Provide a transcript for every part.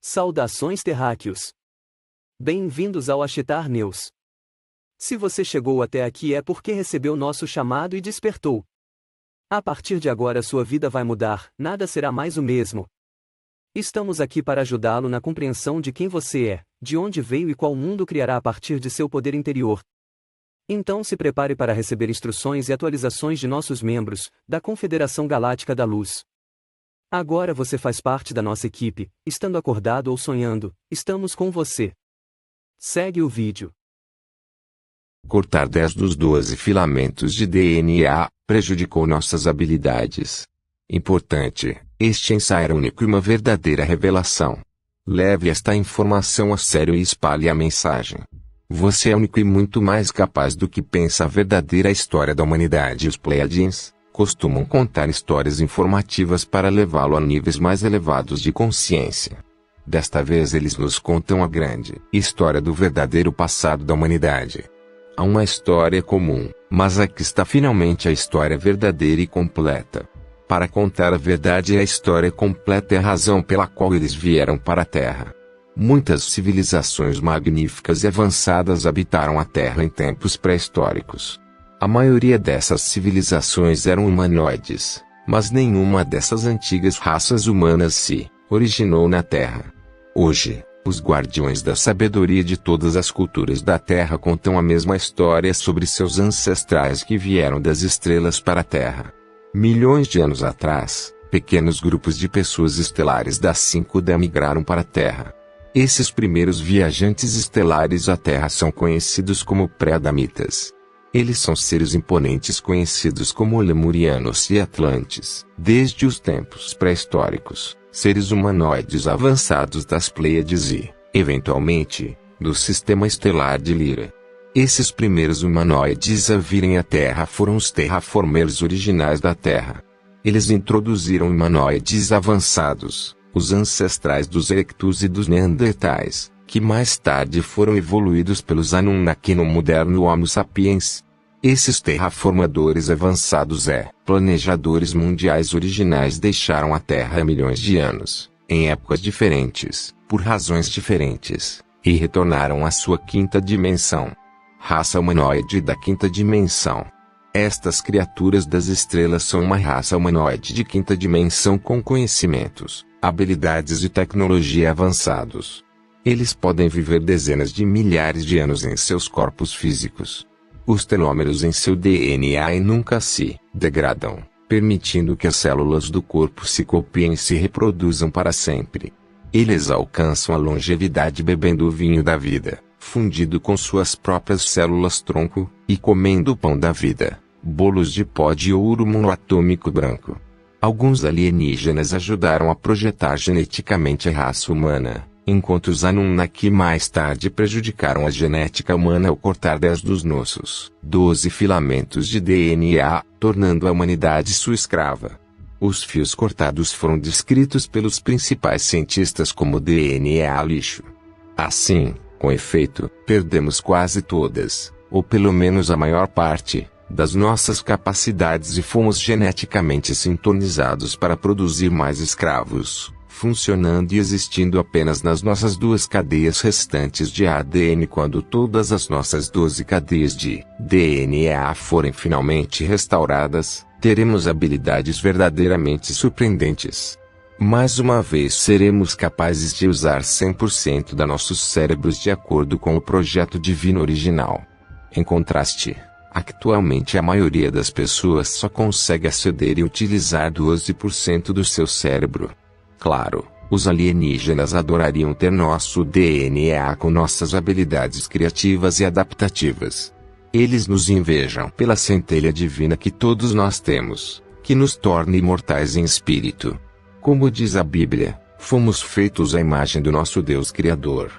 Saudações terráqueos! Bem-vindos ao Achetar News. Se você chegou até aqui é porque recebeu nosso chamado e despertou. A partir de agora sua vida vai mudar, nada será mais o mesmo. Estamos aqui para ajudá-lo na compreensão de quem você é, de onde veio e qual mundo criará a partir de seu poder interior. Então se prepare para receber instruções e atualizações de nossos membros, da Confederação Galáctica da Luz. Agora você faz parte da nossa equipe, estando acordado ou sonhando, estamos com você. Segue o vídeo. Cortar 10 dos 12 filamentos de DNA prejudicou nossas habilidades. Importante, este ensaio é único e uma verdadeira revelação. Leve esta informação a sério e espalhe a mensagem. Você é único e muito mais capaz do que pensa. A verdadeira história da humanidade. Os Pleiadians costumam contar histórias informativas para levá-lo a níveis mais elevados de consciência. Desta vez eles nos contam a grande história do verdadeiro passado da humanidade. Há uma história comum, mas aqui está finalmente a história verdadeira e completa. Para contar a verdade e a história completa é a razão pela qual eles vieram para a Terra. Muitas civilizações magníficas e avançadas habitaram a Terra em tempos pré-históricos. A maioria dessas civilizações eram humanoides, mas nenhuma dessas antigas raças humanas se originou na Terra. Hoje, os guardiões da sabedoria de todas as culturas da Terra contam a mesma história sobre seus ancestrais que vieram das estrelas para a Terra. Milhões de anos atrás, pequenos grupos de pessoas estelares das 5D migraram para a Terra. Esses primeiros viajantes estelares à Terra são conhecidos como pré-adamitas. Eles são seres imponentes conhecidos como lemurianos e atlantes, desde os tempos pré-históricos, seres humanoides avançados das Pleiades e, eventualmente, do sistema estelar de Lyra. Esses primeiros humanoides a virem à Terra foram os terraformers originais da Terra. Eles introduziram humanoides avançados, os ancestrais dos Erectus e dos Neandertais, que mais tarde foram evoluídos pelos Anunnaki no moderno Homo sapiens. Esses terraformadores avançados planejadores mundiais originais deixaram a Terra há milhões de anos, em épocas diferentes, por razões diferentes, e retornaram à sua quinta dimensão. Raça humanoide da quinta dimensão. Estas criaturas das estrelas são uma raça humanoide de quinta dimensão com conhecimentos, habilidades e tecnologia avançados. Eles podem viver dezenas de milhares de anos em seus corpos físicos. Os telômeros em seu DNA nunca se degradam, permitindo que as células do corpo se copiem e se reproduzam para sempre. Eles alcançam a longevidade bebendo o vinho da vida, fundido com suas próprias células-tronco, e comendo o pão da vida, bolos de pó de ouro monoatômico branco. Alguns alienígenas ajudaram a projetar geneticamente a raça humana, enquanto os Anunnaki mais tarde prejudicaram a genética humana ao cortar 10 dos nossos 12 filamentos de DNA, tornando a humanidade sua escrava. Os fios cortados foram descritos pelos principais cientistas como DNA lixo. Assim, com efeito, perdemos quase todas, ou pelo menos a maior parte, das nossas capacidades e fomos geneticamente sintonizados para produzir mais escravos, funcionando e existindo apenas nas nossas duas cadeias restantes de ADN. Quando todas as nossas 12 cadeias de DNA forem finalmente restauradas, teremos habilidades verdadeiramente surpreendentes. Mais uma vez seremos capazes de usar 100% da nossos cérebros de acordo com o projeto divino original. Em contraste, atualmente a maioria das pessoas só consegue aceder e utilizar 12% do seu cérebro. Claro, os alienígenas adorariam ter nosso DNA com nossas habilidades criativas e adaptativas. Eles nos invejam pela centelha divina que todos nós temos, que nos torna imortais em espírito. Como diz a Bíblia, fomos feitos à imagem do nosso Deus Criador.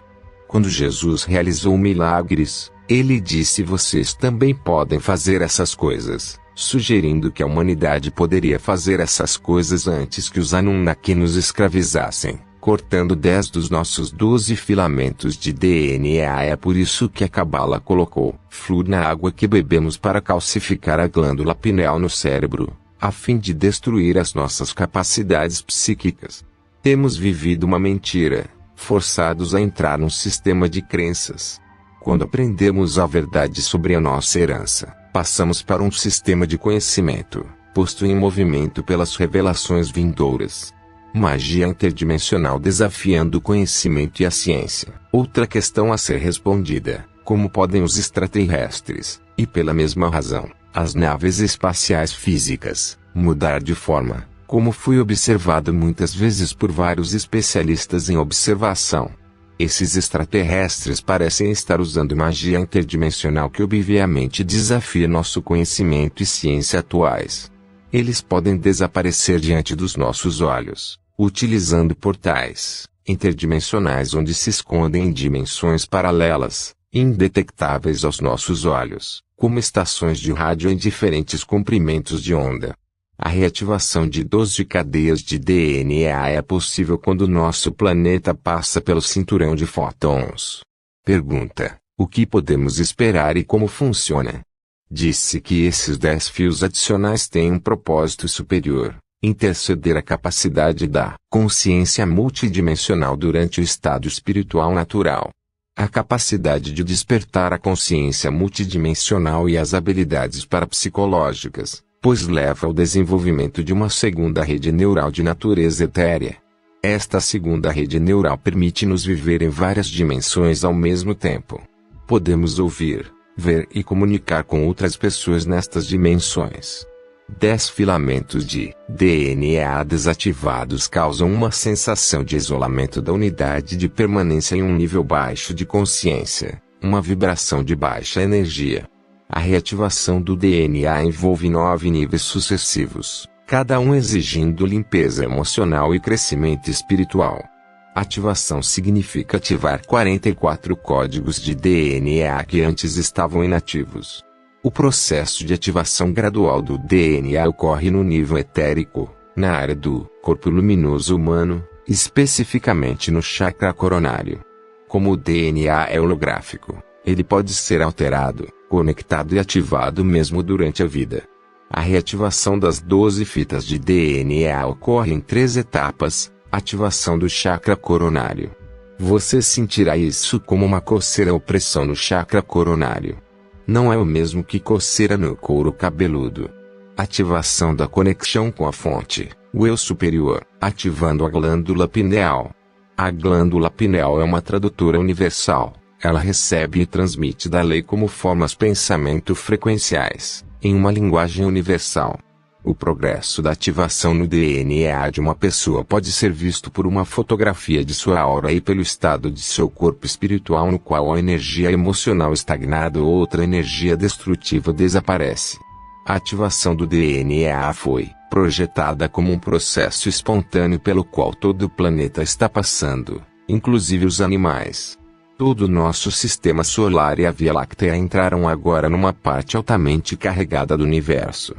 Quando Jesus realizou milagres, ele disse: vocês também podem fazer essas coisas, sugerindo que a humanidade poderia fazer essas coisas antes que os Anunnaki nos escravizassem, cortando 10 dos nossos 12 filamentos de DNA. É por isso que a Cabala colocou flúor na água que bebemos para calcificar a glândula pineal no cérebro, a fim de destruir as nossas capacidades psíquicas. Temos vivido uma mentira, forçados a entrar num sistema de crenças. Quando aprendemos a verdade sobre a nossa herança, passamos para um sistema de conhecimento, posto em movimento pelas revelações vindouras. Magia interdimensional desafiando o conhecimento e a ciência. Outra questão a ser respondida: como podem os extraterrestres, e pela mesma razão, as naves espaciais físicas, mudar de forma, como foi observado muitas vezes por vários especialistas em observação? Esses extraterrestres parecem estar usando magia interdimensional que obviamente desafia nosso conhecimento e ciência atuais. Eles podem desaparecer diante dos nossos olhos, utilizando portais interdimensionais onde se escondem em dimensões paralelas, indetectáveis aos nossos olhos, como estações de rádio em diferentes comprimentos de onda. A reativação de 12 cadeias de DNA é possível quando nosso planeta passa pelo cinturão de fótons. Pergunta: o que podemos esperar e como funciona? Disse que esses 10 fios adicionais têm um propósito superior: interceder a capacidade da consciência multidimensional durante o estado espiritual natural. A capacidade de despertar a consciência multidimensional e as habilidades parapsicológicas, pois leva ao desenvolvimento de uma segunda rede neural de natureza etérea. Esta segunda rede neural permite-nos viver em várias dimensões ao mesmo tempo. Podemos ouvir, ver e comunicar com outras pessoas nestas dimensões. 10 filamentos de DNA desativados causam uma sensação de isolamento da unidade de permanência em um nível baixo de consciência, uma vibração de baixa energia. A reativação do DNA envolve 9 níveis sucessivos, cada um exigindo limpeza emocional e crescimento espiritual. Ativação significa ativar 44 códigos de DNA que antes estavam inativos. O processo de ativação gradual do DNA ocorre no nível etérico, na área do corpo luminoso humano, especificamente no chakra coronário. Como o DNA é holográfico, ele pode ser alterado, conectado e ativado mesmo durante a vida. A reativação das 12 fitas de DNA ocorre em 3 etapas: ativação do chakra coronário. Você sentirá isso como uma coceira ou pressão no chakra coronário. Não é o mesmo que coceira no couro cabeludo. Ativação da conexão com a fonte, o eu superior, ativando a glândula pineal. A glândula pineal é uma tradutora universal. Ela recebe e transmite da lei como formas pensamento frequenciais, em uma linguagem universal. O progresso da ativação no DNA de uma pessoa pode ser visto por uma fotografia de sua aura e pelo estado de seu corpo espiritual no qual a energia emocional estagnada ou outra energia destrutiva desaparece. A ativação do DNA foi projetada como um processo espontâneo pelo qual todo o planeta está passando, inclusive os animais. Todo o nosso sistema solar e a Via Láctea entraram agora numa parte altamente carregada do universo.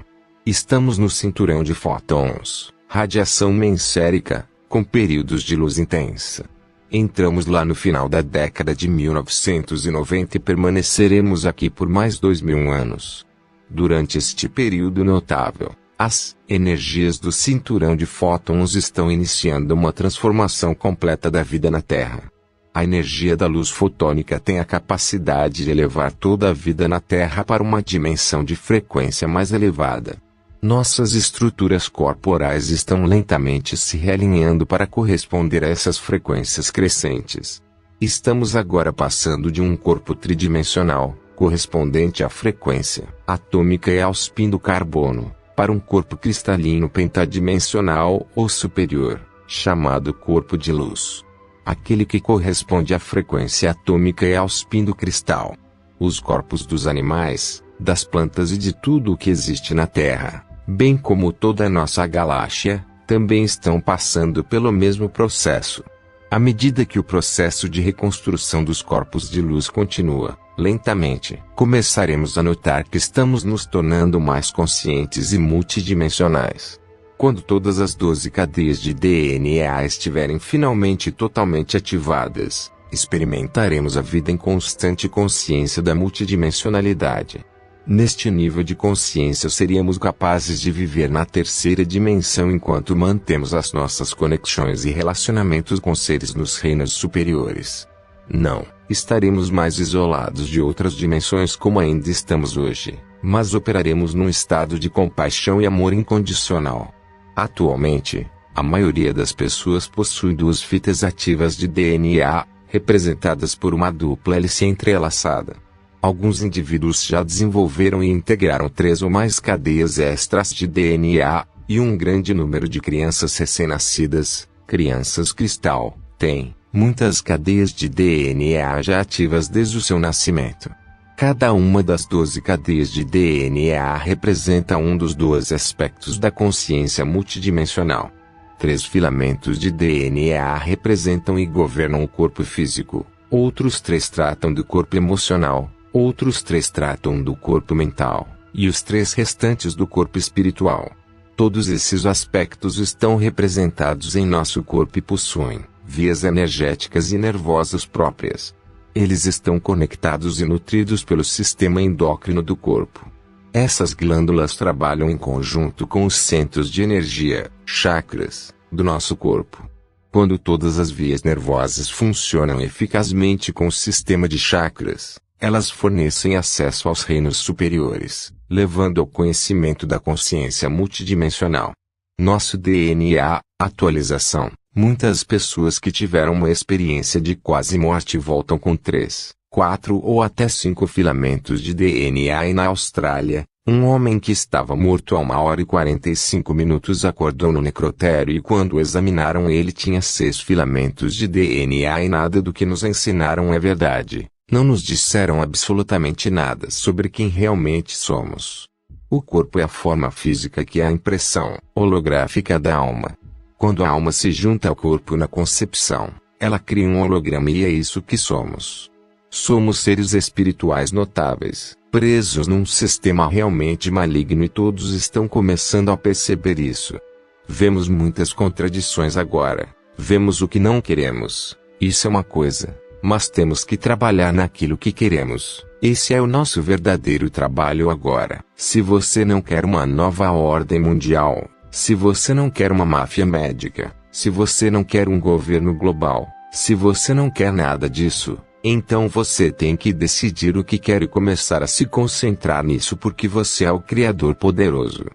Estamos no cinturão de fótons, radiação mensérica, com períodos de luz intensa. Entramos lá no final da década de 1990 e permaneceremos aqui por mais 2000 anos. Durante este período notável, as energias do cinturão de fótons estão iniciando uma transformação completa da vida na Terra. A energia da luz fotônica tem a capacidade de elevar toda a vida na Terra para uma dimensão de frequência mais elevada. Nossas estruturas corporais estão lentamente se realinhando para corresponder a essas frequências crescentes. Estamos agora passando de um corpo tridimensional, correspondente à frequência atômica e ao spin do carbono, para um corpo cristalino pentadimensional ou superior, chamado corpo de luz. Aquele que corresponde à frequência atômica e ao spin do cristal. Os corpos dos animais, das plantas e de tudo o que existe na Terra, bem como toda a nossa galáxia, também estão passando pelo mesmo processo. À medida que o processo de reconstrução dos corpos de luz continua, lentamente, começaremos a notar que estamos nos tornando mais conscientes e multidimensionais. Quando todas as 12 cadeias de DNA estiverem finalmente totalmente ativadas, experimentaremos a vida em constante consciência da multidimensionalidade. Neste nível de consciência seríamos capazes de viver na terceira dimensão enquanto mantemos as nossas conexões e relacionamentos com seres nos reinos superiores. Não, estaremos mais isolados de outras dimensões como ainda estamos hoje, mas operaremos num estado de compaixão e amor incondicional. Atualmente, a maioria das pessoas possui duas fitas ativas de DNA, representadas por uma dupla hélice entrelaçada. Alguns indivíduos já desenvolveram e integraram 3 ou mais cadeias extras de DNA, e um grande número de crianças recém-nascidas, crianças cristal, têm muitas cadeias de DNA já ativas desde o seu nascimento. Cada uma das 12 cadeias de DNA representa um dos 12 aspectos da consciência multidimensional. 3 filamentos de DNA representam e governam o corpo físico, outros 3 tratam do corpo emocional, outros 3 tratam do corpo mental, e os 3 restantes do corpo espiritual. Todos esses aspectos estão representados em nosso corpo e possuem vias energéticas e nervosas próprias. Eles estão conectados e nutridos pelo sistema endócrino do corpo. Essas glândulas trabalham em conjunto com os centros de energia, chakras, do nosso corpo. Quando todas as vias nervosas funcionam eficazmente com o sistema de chakras, elas fornecem acesso aos reinos superiores, levando ao conhecimento da consciência multidimensional. Nosso DNA, atualização. Muitas pessoas que tiveram uma experiência de quase morte voltam com 3, 4 ou até 5 filamentos de DNA. E na Austrália, um homem que estava morto há 1h45 acordou no necrotério e quando o examinaram ele tinha 6 filamentos de DNA e nada do que nos ensinaram é verdade. Não nos disseram absolutamente nada sobre quem realmente somos. O corpo é a forma física que é a impressão holográfica da alma. Quando a alma se junta ao corpo na concepção, ela cria um holograma e é isso que somos. Somos seres espirituais notáveis, presos num sistema realmente maligno e todos estão começando a perceber isso. Vemos muitas contradições agora, vemos o que não queremos, isso é uma coisa, mas temos que trabalhar naquilo que queremos. Esse é o nosso verdadeiro trabalho agora. Se você não quer uma nova ordem mundial, se você não quer uma máfia médica, se você não quer um governo global, se você não quer nada disso, então você tem que decidir o que quer e começar a se concentrar nisso porque você é o Criador poderoso.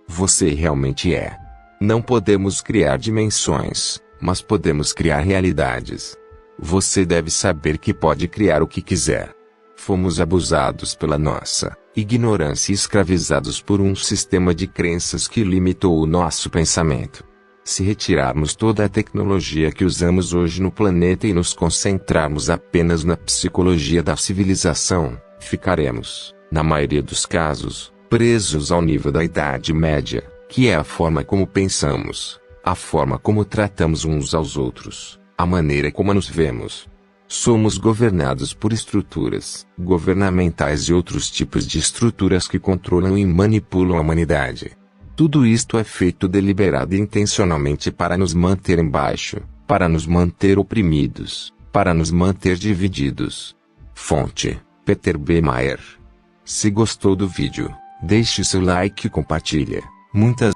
Você realmente é. Não podemos criar dimensões, mas podemos criar realidades. Você deve saber que pode criar o que quiser. Fomos abusados pela nossa ignorância e escravizados por um sistema de crenças que limitou o nosso pensamento. Se retirarmos toda a tecnologia que usamos hoje no planeta e nos concentrarmos apenas na psicologia da civilização, ficaremos, na maioria dos casos, presos ao nível da Idade Média, que é a forma como pensamos, a forma como tratamos uns aos outros, a maneira como nos vemos. Somos governados por estruturas governamentais e outros tipos de estruturas que controlam e manipulam a humanidade. Tudo isto é feito deliberada e intencionalmente para nos manter embaixo, para nos manter oprimidos, para nos manter divididos. Fonte: Peter B. Mayer. Se gostou do vídeo, deixe seu like e compartilhe. Muitas